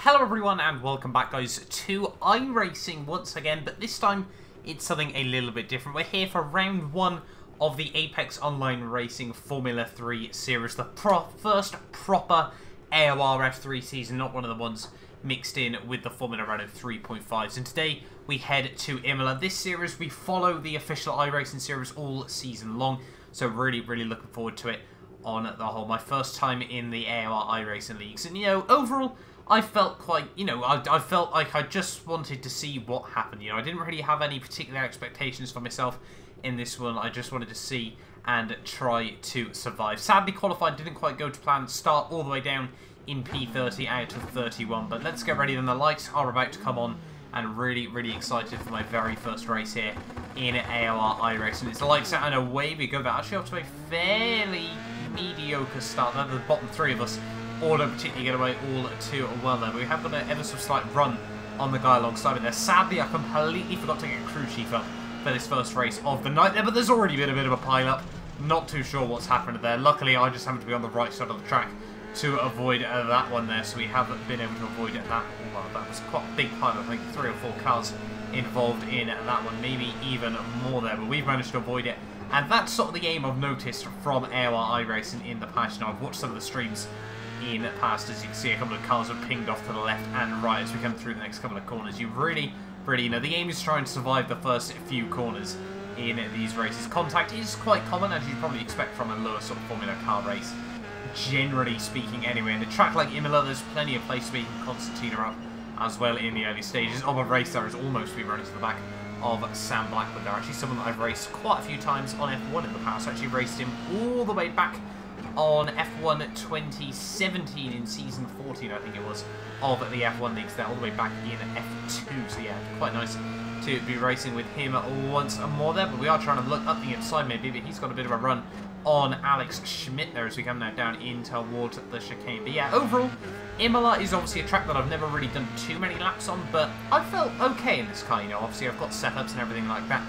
Hello everyone and welcome back guys to iRacing once again, but this time it's something a little bit different. We're here for round 1 of the Apex Online Racing Formula 3 series, the first proper AOR F3 season, not one of the ones mixed in with the Formula Renault 3.5s. And today we head to Imola. This series we follow the official iRacing series all season long, so really looking forward to it on the whole. My first time in the AOR iRacing leagues, and overall I felt quite, I felt like I just wanted to see what happened. I didn't really have any particular expectations for myself in this one. I just wanted to see and try to survive. Sadly, qualified didn't quite go to plan. Start all the way down in P30 out of 31. But let's get ready. Then the lights are about to come on, and really excited for my very first race here in AOR iRacing. It's the lights out and away we go. But actually off to a fairly mediocre start. Now the bottom three of us all don't particularly get away all too well there. But we have got an ever so slight run on the guy alongside me there. Sadly, I completely forgot to get crew chief up for this first race of the night there, but there's already been a bit of a pile-up. Not too sure what's happened there. Luckily, I just happened to be on the right side of the track to avoid that one there, so we haven't been able to avoid that. Well, that was quite a big pile-up. I think 3 or 4 cars involved in that one, maybe even more there, but we've managed to avoid it. And that's sort of the game I've noticed from AOR iRacing in the past. I've watched some of the streams in the past. As you can see, a couple of cars have pinged off to the left and right as we come through the next couple of corners. You really, the aim is trying to survive the first few corners in these races. Contact is quite common, as you'd probably expect from a lower sort of Formula car race, generally speaking anyway. In a track like Imola, there's plenty of place where you can Constantina up as well in the early stages of a race. There is almost to be running to the back of Sam Blackwood there. Actually, someone that I've raced quite a few times on F1 in the past. I actually raced him all the way back on F1 2017 in season 14, I think it was, of the F1 leagues there, all the way back in F2. So yeah, quite nice to be racing with him once more there. But we are trying to look up the inside maybe, but he's got a bit of a run on Alex Schmidt there as we come now down in towards the chicane. But yeah, overall, Imola is obviously a track that I've never really done too many laps on, but I felt okay in this car. Obviously I've got setups and everything like that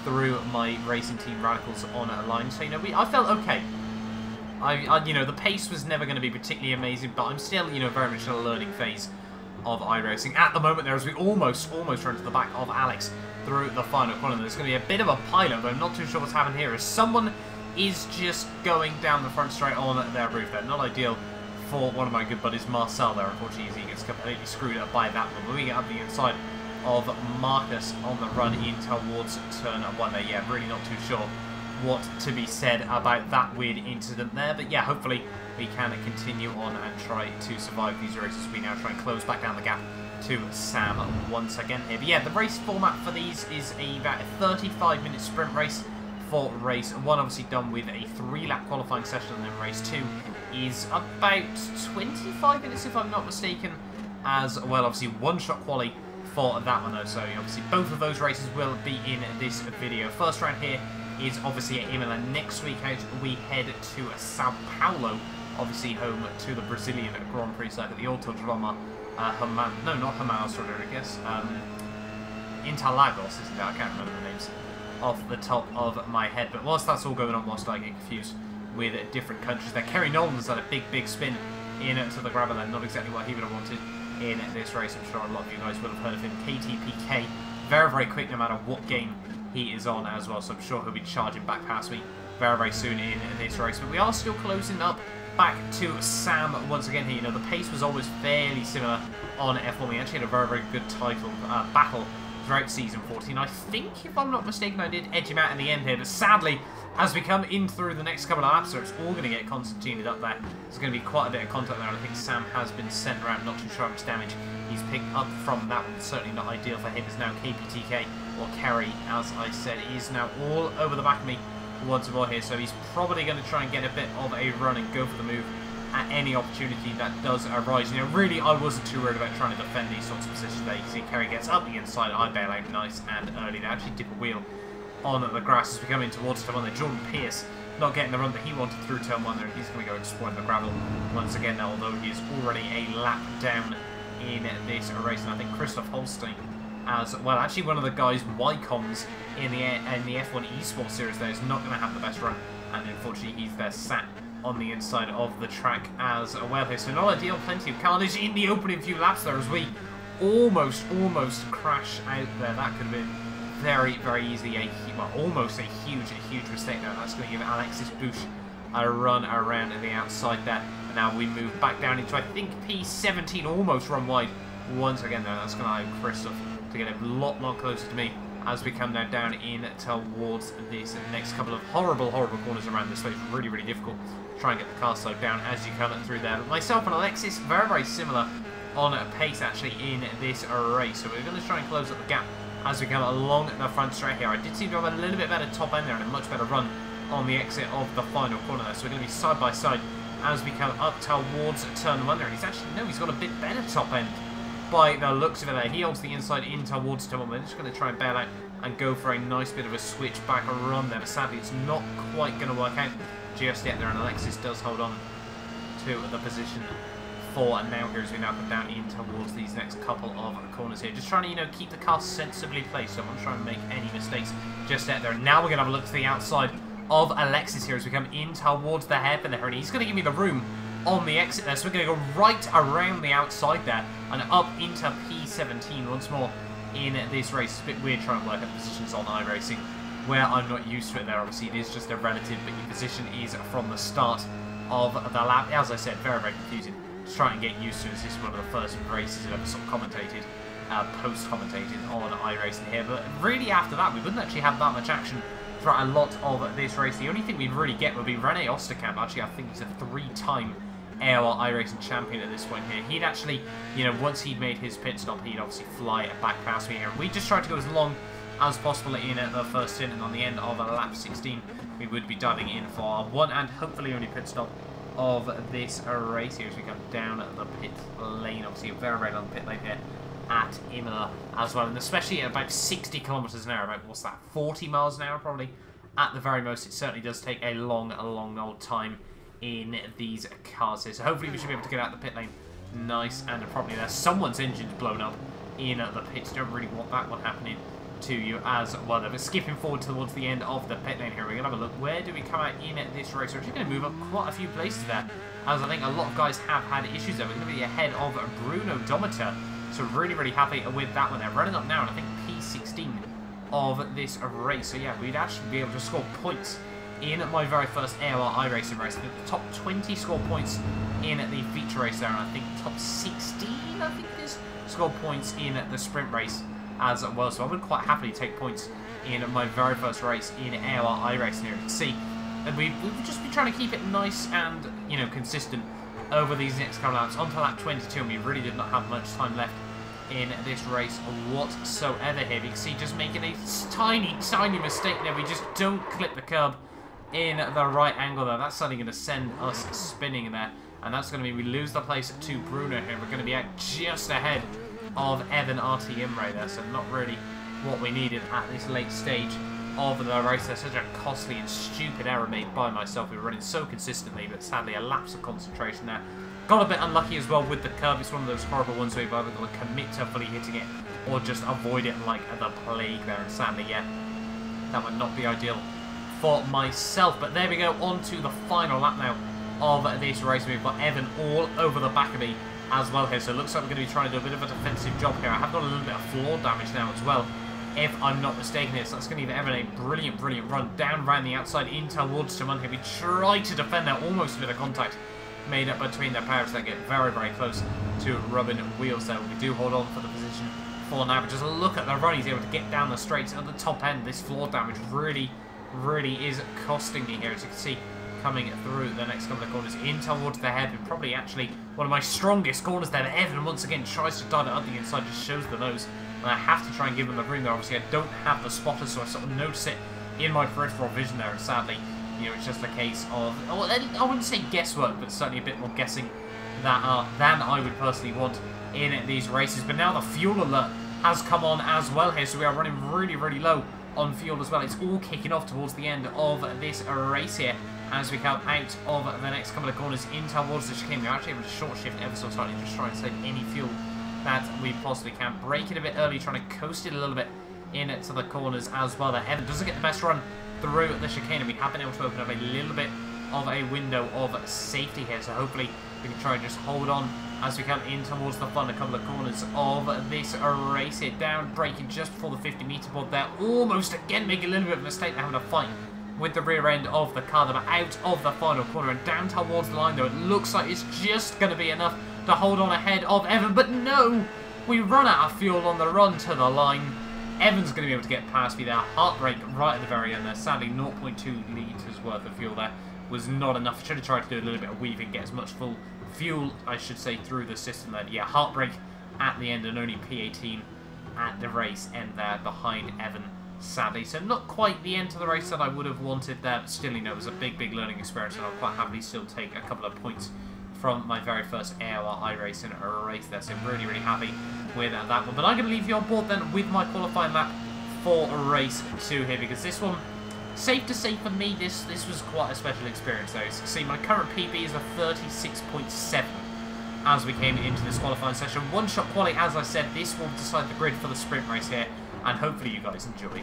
through my racing team Radicals on a line, so I felt okay. The pace was never going to be particularly amazing, but I'm still, very much in a learning phase of iRacing at the moment there, as we almost run to the back of Alex through the final corner. There's going to be a bit of a pile-up, but I'm not too sure what's happened here, as someone is just going down the front straight on their roof there. Not ideal for one of my good buddies, Marcel there. Unfortunately, he gets completely screwed up by that one. But we get up the inside of Marcus on the run in towards turn 1 there. Yeah, really not too sure what to be said about that weird incident there, but yeah, hopefully we can continue on and try to survive these races. We now try and close back down the gap to Sam once again here. But yeah, the race format for these is about a 35-minute sprint race for race 1, obviously done with a 3-lap qualifying session, and then race 2 is about 25 minutes if I'm not mistaken as well. Obviously one-shot quali for that one though, so obviously both of those races will be in this video. First round here is obviously at Imola. Next week out we head to Sao Paulo, obviously home to the Brazilian Grand Prix circuit, the Autodromo Interlagos, isn't it? I can't remember the names off the top of my head, but whilst that's all going on, whilst I get confused with different countries there, Kerry Nolan's had a big spin into the grabber there, not exactly what he would have wanted in this race. I'm sure a lot of you guys will have heard of him. KTPK, very quick no matter what game he is on as well, so I'm sure he'll be charging back past me very soon in this race. But we are still closing up back to Sam once again here. The pace was always fairly similar on F1. We actually had a very good title battle throughout season 14. I think, if I'm not mistaken, I did edge him out in the end here, but sadly, as we come in through the next couple of laps, it's all going to get Constantine up there. There's going to be quite a bit of contact there, and I think Sam has been sent around. Not too sure how much damage he's picked up from that one. Certainly not ideal for him. Is now KPTK, or Kerry, as I said, is now all over the back of me once more here, so he's probably going to try and get a bit of a run and go for the move at any opportunity that does arise. Really, I wasn't too worried about trying to defend these sorts of positions there. You see Kerry gets up the inside, I bail out nice and early. They actually dip a wheel on the grass as we come in towards turn 1 there. Jordan Pierce not getting the run that he wanted through turn 1 there. He's going to go exploring the gravel once again now, although he is already a lap down in this race. And I think Christoph Holstein as well, actually one of the guys, Wycoms, in the F1 Esports series there, is not going to have the best run, and unfortunately he's there sat on the inside of the track as well here. So not ideal, plenty of carnage in the opening few laps there as we almost crash out there. That could have been very easily almost a huge mistake there. That's going to give Alexis Bush a run around the outside there. And now we move back down into, I think, P17, almost run wide once again there. That's going to allow Christoph to get a lot closer to me as we come now down in towards these next couple of horrible corners around this place. Really difficult to try and get the car slowed down as you come through there. But myself and Alexis, very similar on pace actually in this race. So we're going to try and close up the gap as we come along the front straight here. I did seem to have a little bit better top end there and a much better run on the exit of the final corner there. So we're going to be side by side as we come up towards turn 1 there. And he's got a bit better top end by the looks of it there. He holds the inside in towards turn 1. We're just going to try and bail out and go for a nice bit of a switch back run there. But sadly, it's not quite going to work out just yet there. And Alexis does hold on to the position for now here as we now come down in towards these next couple of corners here. Just trying to, keep the car sensibly placed. So I'm not trying to make any mistakes just yet there. Now we're going to have a look to the outside of Alexis here as we come in towards the hairpin there. And he's going to give me the room on the exit there. So we're going to go right around the outside there and up into P17 once more in this race. It's a bit weird trying to work out positions on iRacing where I'm not used to it there. Obviously, it is just a relative, but your position is from the start of the lap. As I said, very confusing. Just trying to get used to it. This is one of the first races I've ever sort of commentated, post-commentating on iRacing here. But really after that, we wouldn't actually have that much action throughout a lot of this race. The only thing we'd really get would be Rene Osterkamp. Actually, I think he's a 3-time AOR iRacing champion at this point here. He'd actually, once he'd made his pit stop, he'd obviously fly back past me here. We just tried to go as long as possible in the first stint, and on the end of lap 16, we would be diving in for our one and hopefully only pit stop of this race here as we come down the pit lane. Obviously, a very long pit lane here at Imola as well, and especially at about 60 kilometers an hour, about, what's that, 40 miles an hour probably at the very most. It certainly does take a long old time in these cars here. So hopefully we should be able to get out the pit lane nice and properly there. Someone's engine's blown up in the pits. Don't really want that one happening to you as well. But skipping forward towards the end of the pit lane here, we're going to have a look. Where do we come out in this race? We're actually going to move up quite a few places there, as I think a lot of guys have had issues there. We're going to be ahead of Bruno Dometer, so really happy with that one there. Running up now, and I think P16 of this race. So yeah, we'd actually be able to score points in my very first AOR iRacing race. The top 20 score points in the feature race there, and I think top 16, I think it is, score points in the sprint race as well. So I would quite happily take points in my very first race in AOR iRacing here. You can see that we would just be trying to keep it nice and, consistent over these next couple of laps. On to lap 22, and we really did not have much time left in this race whatsoever here. You can see just making a tiny mistake there. We just don't clip the curb in the right angle there. That's suddenly going to send us spinning there, and that's going to mean we lose the place to Bruno here. We're going to be out just ahead of Evan RTM Ray there, so not really what we needed at this late stage of the race. There's such a costly and stupid error made by myself. We were running so consistently, but sadly a lapse of concentration there. Got a bit unlucky as well with the curb. It's one of those horrible ones where you've either got to commit to fully hitting it or just avoid it like the plague there, and sadly, yeah, that would not be ideal for myself. But there we go, on to the final lap now of this race. We've got Evan all over the back of me as well here, so it looks like we're going to be trying to do a bit of a defensive job here. I have got a little bit of floor damage now as well, if I'm not mistaken here, so that's going to give Evan a brilliant run down around the outside in towards Timon here. We try to defend that, almost a bit of contact made up between their powers that get very close to rubbing wheels there. We do hold on for the position for now, but just look at the run. He's able to get down the straights at the top end. This floor damage really is costing me here, as you can see, coming through the next couple of corners in towards the hairpin. Probably actually one of my strongest corners there. Evan once again tries to dive it up the inside, just shows the nose, and I have to try and give him the room there. Obviously I don't have the spotter, so I sort of notice it in my peripheral vision there, and sadly, it's just a case of, well, I wouldn't say guesswork, but certainly a bit more guessing than I would personally want in these races. But now the fuel alert has come on as well here, so we are running really low on fuel as well. It's all kicking off towards the end of this race here as we come out of the next couple of corners in towards the chicane. We're actually able to short shift ever so slightly, just trying to save any fuel that we possibly can. Brake it a bit early, trying to coast it a little bit into the corners as well. That Evan doesn't get the best run through the chicane, and we have been able to open up a little bit of a window of safety here. So hopefully we can try and just hold on as we come in towards the final couple of corners of this race here. Down, braking just before the 50-meter board there. Almost again making a little bit of a mistake, having a fight with the rear end of the car. They were out of the final corner and down towards the line though. It looks like it's just going to be enough to hold on ahead of Evan, but no! We run out of fuel on the run to the line. Evan's going to be able to get past me there. Heartbreak right at the very end there. Sadly, 0.2 litres worth of fuel there was not enough. Should have tried to do a little bit of weaving, get as much full fuel, I should say, through the system there. Yeah, heartbreak at the end and only P18 at the race end there behind Evan, sadly. So not quite the end to the race that I would have wanted there, but still, you know, it was a big, big learning experience, and I'll quite happily still take a couple of points from my very first AOR iRacing race there. So really, really happy with that one. But I'm going to leave you on board then with my qualifying lap for race 2 here, because this one, safe to say for me, this was quite a special experience though. So see, my current PB is a 36.7 as we came into this qualifying session. One-shot quali, as I said, this will decide the grid for the sprint race here, and hopefully you guys enjoy.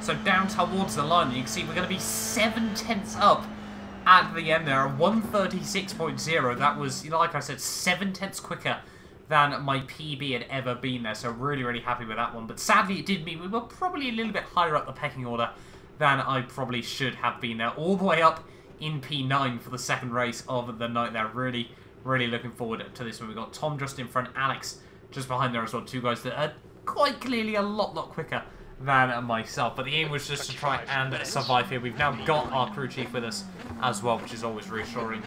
So down towards the line, you can see we're going to be 7 tenths up at the end there, 136.0. That was, you know, like I said, 7 tenths quicker than my PB had ever been there. So really, really happy with that one. But sadly, it did mean we were probably a little bit higher up the pecking order than I probably should have been there. All the way up in P9 for the second race of the night there. Really, really looking forward to this one. We've got Tom just in front, Alex just behind there as well. Two guys that are quite clearly a lot quicker than myself, but the aim was just to try and survive here. We've now got our crew chief with us as well, which is always reassuring.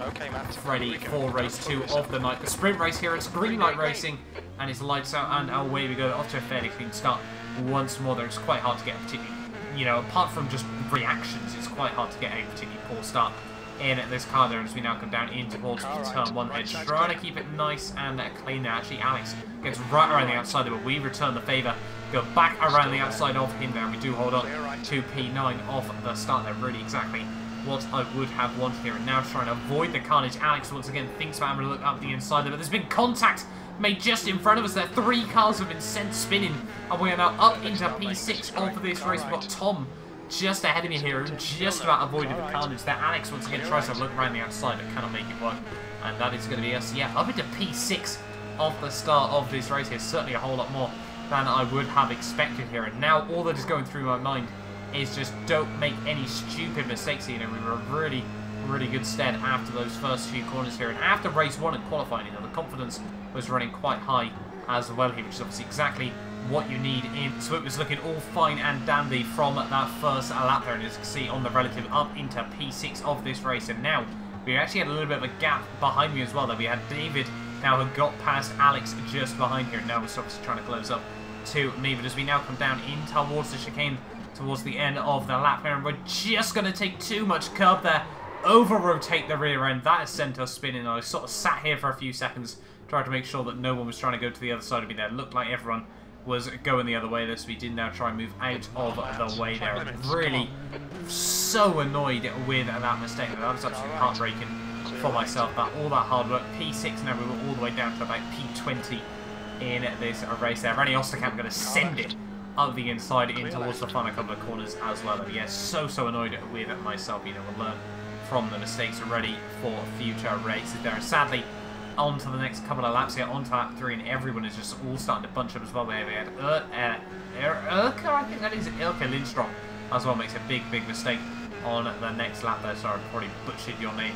Ready for race 2 of the night. The sprint race here, it's green light racing, and it's lights out, and away we go, off to a fairly clean start once more there. It's quite hard to get a particularly, you know, apart from just reactions, it's quite hard to get a particularly poor start in this car there, as we now come down in towards turn 1 edge, trying to keep it nice and clean there. Actually, Alex gets right around the outside there, but we return the favour, go back around the outside of him there, and we do hold on to P9 off the start there. Really exactly what I would have wanted here, and now trying to avoid the carnage. Alex once again thinks about having a look up the inside there, but there's been contact made just in front of us there. 3 cars have been sent spinning, and we are now up into P6 of this race. We've got Tom just ahead of me here, and just about avoided the carnage there. Alex once again tries to look around the outside, but cannot make it work, and that is going to be us, yeah, up into P6 off the start of this race here. Certainly a whole lot more than I would have expected here, and now all that is going through my mind is just don't make any stupid mistakes here. You know, we were really, really good stead after those first few corners here, and after race 1 and qualifying, you know, the confidence was running quite high as well here, which is obviously exactly what you need in. So it was looking all fine and dandy from that first lap there, and as you can see on the relative up into P6 of this race. And now we actually had a little bit of a gap behind me as well, that we had David now had got past Alex just behind here. Now we're obviously trying to close up to me, but as we now come down in towards the chicane towards the end of the lap here, and we're just going to take too much curb there, over rotate the rear end. That has sent us spinning. I sort of sat here for a few seconds, tried to make sure that no one was trying to go to the other side of me there. Looked like everyone was going the other way there, so we did now try and move out of the way there. Really so annoyed with that mistake. That was absolutely heartbreaking for myself, that all that hard work. P6 now, we were all the way down to about P20 in this race there. Rennie Osterkamp going to send it up the inside in towards the final couple of corners as well. And yes, so annoyed with myself. You know, we'll learn from the mistakes ready for future races there. And sadly, on to the next couple of laps here, on to lap 3, and everyone is just all starting to bunch up as well. We had Ilka, I think that is Ilka Lindstrom as well, makes a big mistake on the next lap there. Sorry, I probably butchered your name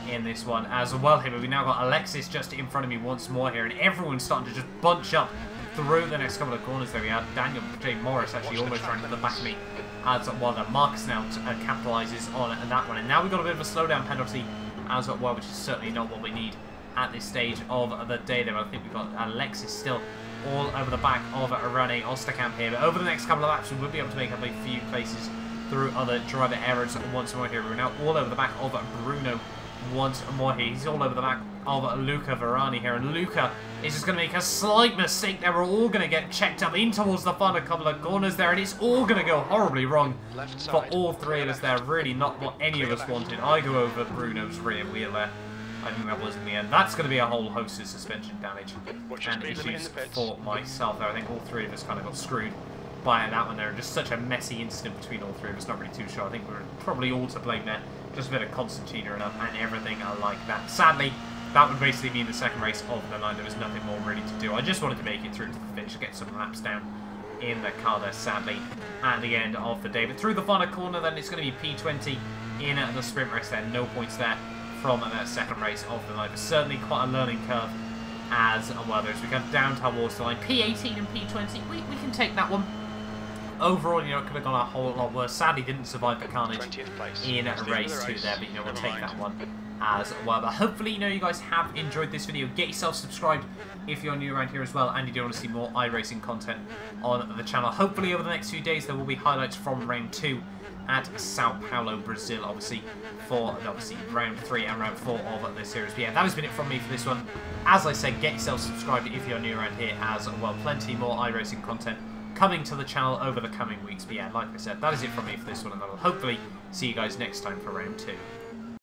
in this one as well here. But we now got Alexis just in front of me once more here, and everyone's starting to just bunch up through the next couple of corners there. We had Daniel J. Morris actually almost running to the back of me as well. That Marcus now capitalises on that one, and now we've got a bit of a slowdown penalty as well, which is certainly not what we need at this stage of the day there. I think we've got Alexis still all over the back of Rene Osterkamp here, but over the next couple of laps we will be able to make up a few places through other driver errors once more here. We're now all over the back of Bruno once more here. He's all over the back of Luca Varani here, and Luca is just going to make a slight mistake there. We're all going to get checked up in towards the final couple of corners there, and it's all going to go horribly wrong for all three of us there. Really not what any of us wanted. I go over Bruno's rear wheel there. I think that was in the end. That's going to be a whole host of suspension damage and issues for myself there. I think all three of us kind of got screwed by that one there. And just such a messy incident between all three of us. Not really too sure. I think we're probably all to blame there. Just a bit of Constantina and everything like that. Sadly, that would basically mean the second race of the line. There was nothing more really to do. I just wanted to make it through to the finish, get some laps down in the car there, sadly, at the end of the day. But through the final corner, then it's going to be P20 in the sprint race there. No points there from that second race of the night, but certainly quite a learning curve as well. As we come down towards the line, P18 and P20, we can take that one. Overall, you know, it could have gone a whole lot worse. Sadly, didn't survive the carnage in race 2 there, but you know, we'll take that one as well. But hopefully, you know, you guys have enjoyed this video. Get yourself subscribed if you're new around here as well, and you do want to see more iRacing content on the channel. Hopefully, over the next few days, there will be highlights from round 2 at Sao Paulo, Brazil, obviously, for round 3 and round 4 of this series. But yeah, that has been it from me for this one. As I said, get yourself subscribed if you're new around here as well. Plenty more iRacing content coming to the channel over the coming weeks. But yeah, like I said, that is it from me for this one, and I will hopefully see you guys next time for round 2.